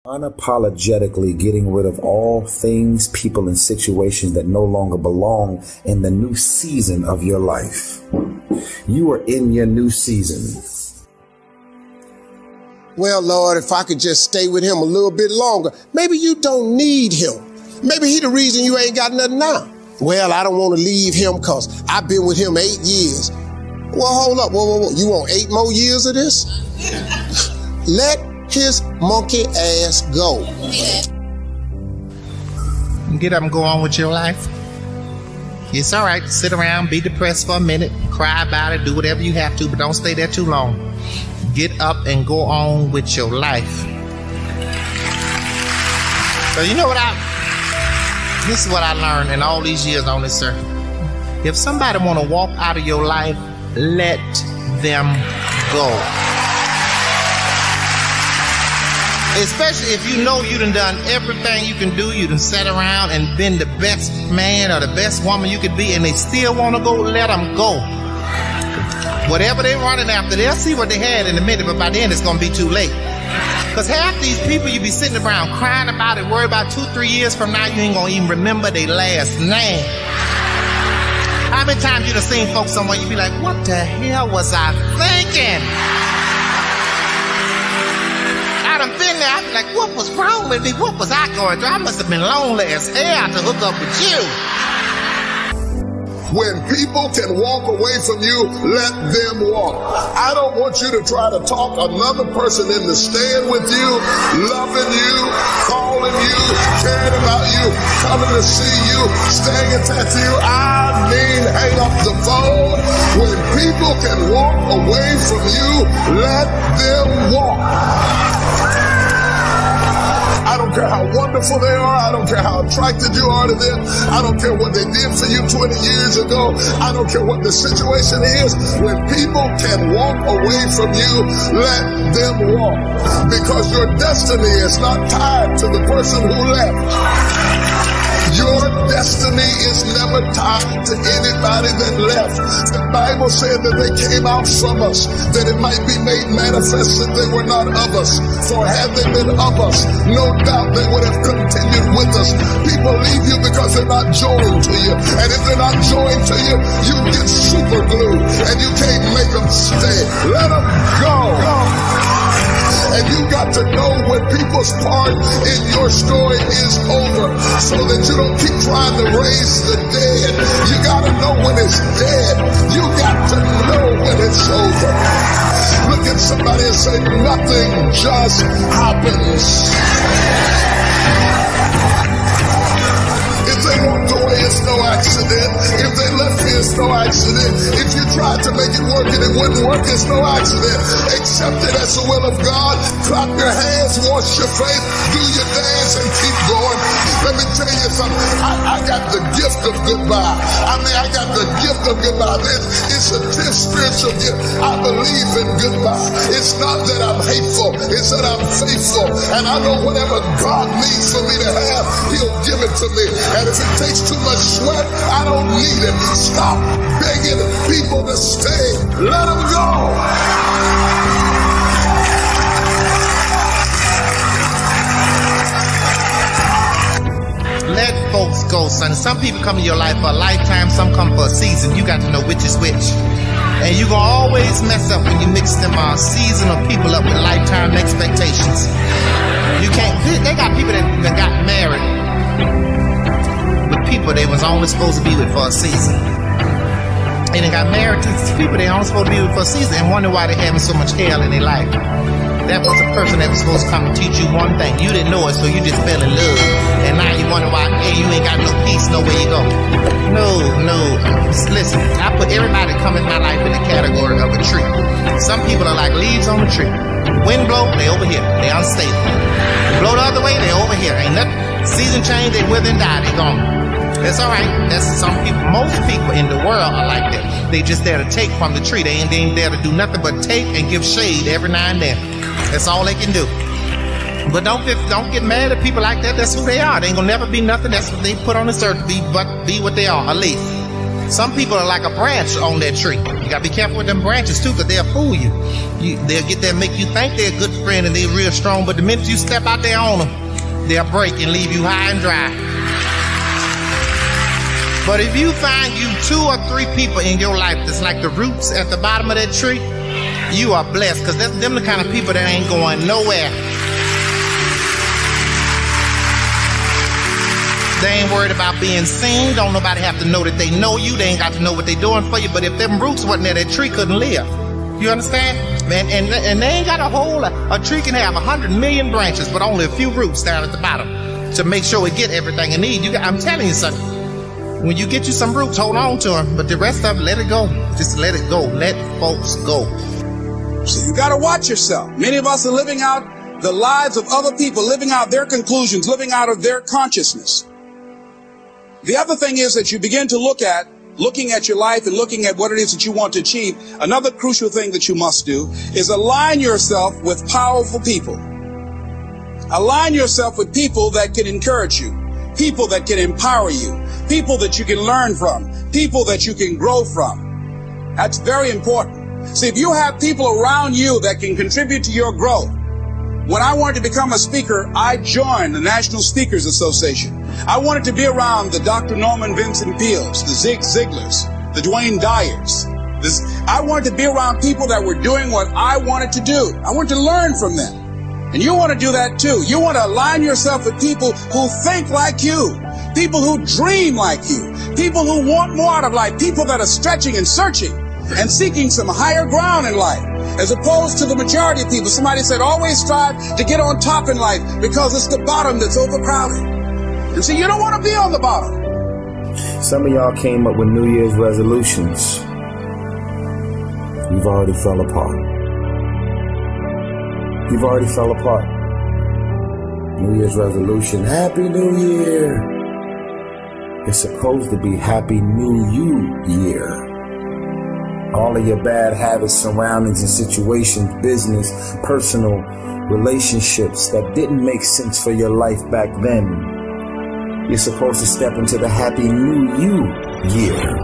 Unapologetically getting rid of all things, people, and situations that no longer belong in the new season of your life. You are in your new season. Well, Lord, if I could just stay with him a little bit longer. Maybe you don't need him. Maybe he the reason you ain't got nothing now. Well, I don't want to leave him because I've been with him 8 years. Well, hold up. Whoa. You want 8 more years of this? Let his monkey ass go. Get up and go on with your life. It's all right to sit around, be depressed for a minute, cry about it, do whatever you have to, but don't stay there too long. Get up and go on with your life. So you know what this is what I learned in all these years on this circuit. If somebody want to walk out of your life, let them go. Especially if you know you done everything you can do, you done sat around and been the best man or the best woman you could be, and they still want to go, let them go. Whatever they're running after, they'll see what they had in a minute, but by then it's going to be too late. Because half these people you be sitting around crying about it, worried about 2-3 years from now, you ain't going to even remember their last name. How many times you done seen folks somewhere, you be like, what the hell was I thinking? I done been there, I be like, what was wrong with me? What was I going through? I must have been lonely as hell to hook up with you. When people can walk away from you, let them walk. I don't want you to try to talk another person into staying with you, loving you, calling you, caring about you, coming to see you, staying attached to you. I mean, hang up the phone. When people can walk away from you, let them walk. I don't care how wonderful they are. I don't care how attracted you are to them. I don't care what they did for you 20 years ago. I don't care what the situation is. When people can walk away from you, let them walk. Because your destiny is not tied to the person who left. Your destiny is never tied to anybody that left. The Bible said that they came out from us, that it might be made manifest that they were not of us. For had they been of us, no doubt they would have continued with us. People leave you because they're not joined to you. And if they're not joined to you, you get super glue and you can't make them stay. Let them go. And you got to know when people's part in your story is over, so that you don't keep trying to raise the dead. You got to know when it's dead. You got to know when it's over. Look at somebody and say, nothing just happens. If they walked away, it's no accident. If they left here, it's no accident. If you tried to make it work and it wouldn't work, it's no accident. Accept it as the will of God. Clap your hands, wash your face, do your dance, and keep going. Let me tell you something. I got the gift of goodbye. I got the gift of goodbye. It's a spiritual gift. I believe in goodbye. It's not that I'm hateful. It's that I'm faithful. And I know whatever God needs for me to have, He'll give it to me. And if it takes too much sweat, I don't need it. Stop begging people to stay. Let them go. Let folks go, son. Some people come in your life for a lifetime, some come for a season. You got to know which is which. And you're going to always mess up when you mix them seasonal people up with lifetime expectations. You can't, they got people that got married with people they was only supposed to be with for a season. And they got married to people they only supposed to be with for a season and wonder why they're having so much hell in their life. That was a person that was supposed to come and teach you one thing. You didn't know it, so you just fell in love. And now you wonder why, hey, you ain't got no peace, no way you go. No. Listen, I put everybody that come in my life in the category of a tree. Some people are like leaves on a tree. Wind blow, they over here. They unstable. Blow the other way, they over here. Ain't nothing. Season change, they wither and die, they gone. That's all right. That's some people. Most people in the world are like that. They just there to take from the tree. They ain't there to do nothing but take and give shade every now and then. That's all they can do. But don't get mad at people like that. That's who they are. They ain't gonna never be nothing. That's what they put on this earth to be, but be what they are, a leaf. Some people are like a branch on that tree. You got to be careful with them branches too, because they'll fool you. They'll get there and make you think they're a good friend and they're real strong, but the minute you step out there on them, they'll break and leave you high and dry. But if you find you 2 or 3 people in your life that's like the roots at the bottom of that tree, you are blessed, because that's them the kind of people that ain't going nowhere. They ain't worried about being seen. Don't nobody have to know that they know you. They ain't got to know what they doing for you. But if them roots wasn't there, that tree couldn't live. You understand? And they ain't got a tree can have 100 million branches, but only a few roots down at the bottom to make sure it get everything it needs. I'm telling you something. When you get you some roots, hold on to them. But the rest of it, let it go. Just let it go. Let folks go. So you got to watch yourself. Many of us are living out the lives of other people, living out their conclusions, living out of their consciousness. The other thing is that you begin to looking at your life and looking at what it is that you want to achieve. Another crucial thing that you must do is align yourself with powerful people. Align yourself with people that can encourage you, people that can empower you, people that you can learn from, people that you can grow from. That's very important. See, if you have people around you that can contribute to your growth. When I wanted to become a speaker, I joined the National Speakers Association. I wanted to be around the Dr. Norman Vincent Peales, the Zig Ziglars, the Dwayne Dyers. I wanted to be around people that were doing what I wanted to do. I wanted to learn from them. And you want to do that too. You want to align yourself with people who think like you, people who dream like you, people who want more out of life, people that are stretching and searching and seeking some higher ground in life. As opposed to the majority of people. Somebody said, always strive to get on top in life because it's the bottom that's overcrowded. And see, you don't want to be on the bottom. Some of y'all came up with New Year's resolutions. You've already fell apart. You've already fell apart. New Year's resolution, Happy New Year. It's supposed to be Happy New You Year. All of your bad habits, surroundings, and situations, business, personal relationships that didn't make sense for your life back then. You're supposed to step into the Happy New You Year.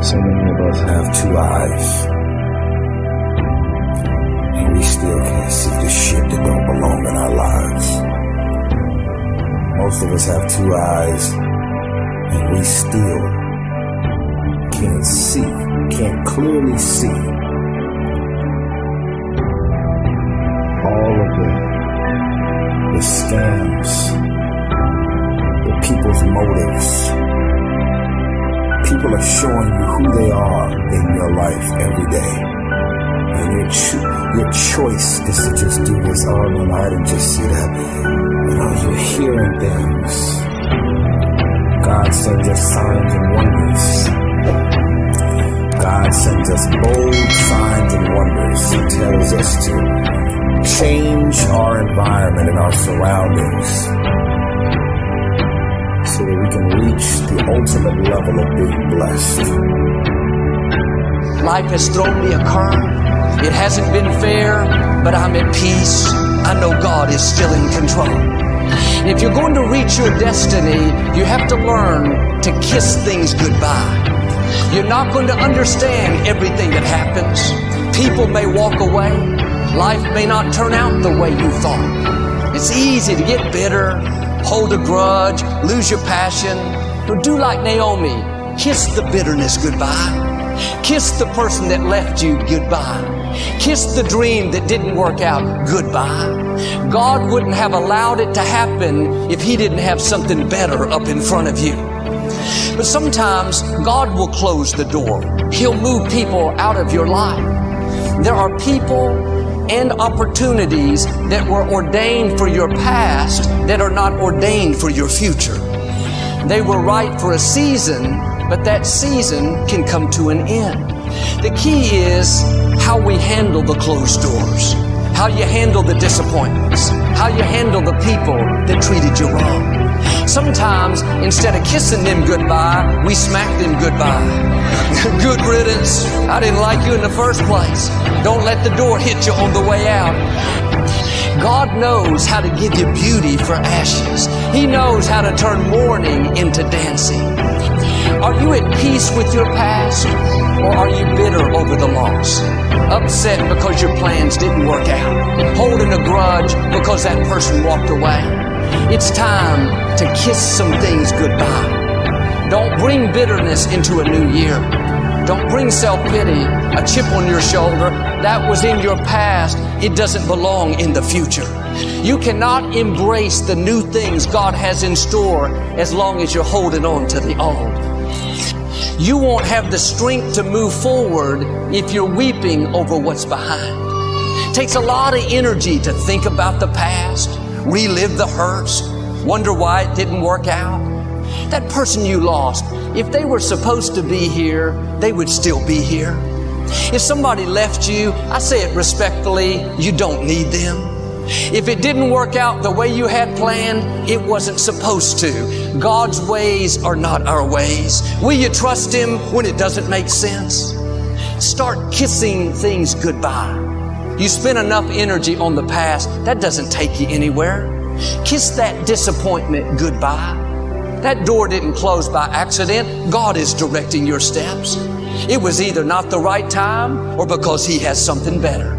So many of us have 2 eyes, and we still can't see the shit that don't belong in our lives. Most of us have 2 eyes, and we still can't clearly see all of the scams, the people's motives. People are showing you who they are in your life every day. And your choice is to just do this. Oh, no, I didn't just see that. You're hearing things. God sends us signs and wonders. God sends us bold signs and wonders. He tells us to change our environment and our surroundings so that we can reach the ultimate level of being blessed. Life has thrown me a curve. It hasn't been fair, but I'm at peace. I know God is still in control. And if you're going to reach your destiny, you have to learn to kiss things goodbye. You're not going to understand everything that happens. People may walk away. Life may not turn out the way you thought. It's easy to get bitter, hold a grudge, lose your passion. But do like Naomi. Kiss the bitterness goodbye. Kiss the person that left you goodbye. Kiss the dream that didn't work out goodbye. God wouldn't have allowed it to happen if He didn't have something better up in front of you. But sometimes God will close the door. He'll move people out of your life. There are people and opportunities that were ordained for your past that are not ordained for your future. They were right for a season, but that season can come to an end. The key is how we handle the closed doors, how you handle the disappointments, how you handle the people that treated you wrong. Sometimes, instead of kissing them goodbye, we smack them goodbye. Good riddance. I didn't like you in the first place. Don't let the door hit you on the way out. God knows how to give you beauty for ashes. He knows how to turn mourning into dancing. Are you at peace with your past, or are you bitter over the loss? Upset because your plans didn't work out, holding a grudge because that person walked away. It's time to kiss some things goodbye. Don't bring bitterness into a new year. Don't bring self-pity, a chip on your shoulder. That was in your past. It doesn't belong in the future. You cannot embrace the new things God has in store as long as you're holding on to the old. You won't have the strength to move forward if you're weeping over what's behind. It takes a lot of energy to think about the past, relive the hurts, wonder why it didn't work out. That person you lost, if they were supposed to be here, they would still be here. If somebody left you, I say it respectfully, you don't need them. If it didn't work out the way you had planned, it wasn't supposed to. God's ways are not our ways. Will you trust Him when it doesn't make sense? Start kissing things goodbye. You spend enough energy on the past, that doesn't take you anywhere. Kiss that disappointment goodbye. That door didn't close by accident. God is directing your steps. It was either not the right time or because He has something better.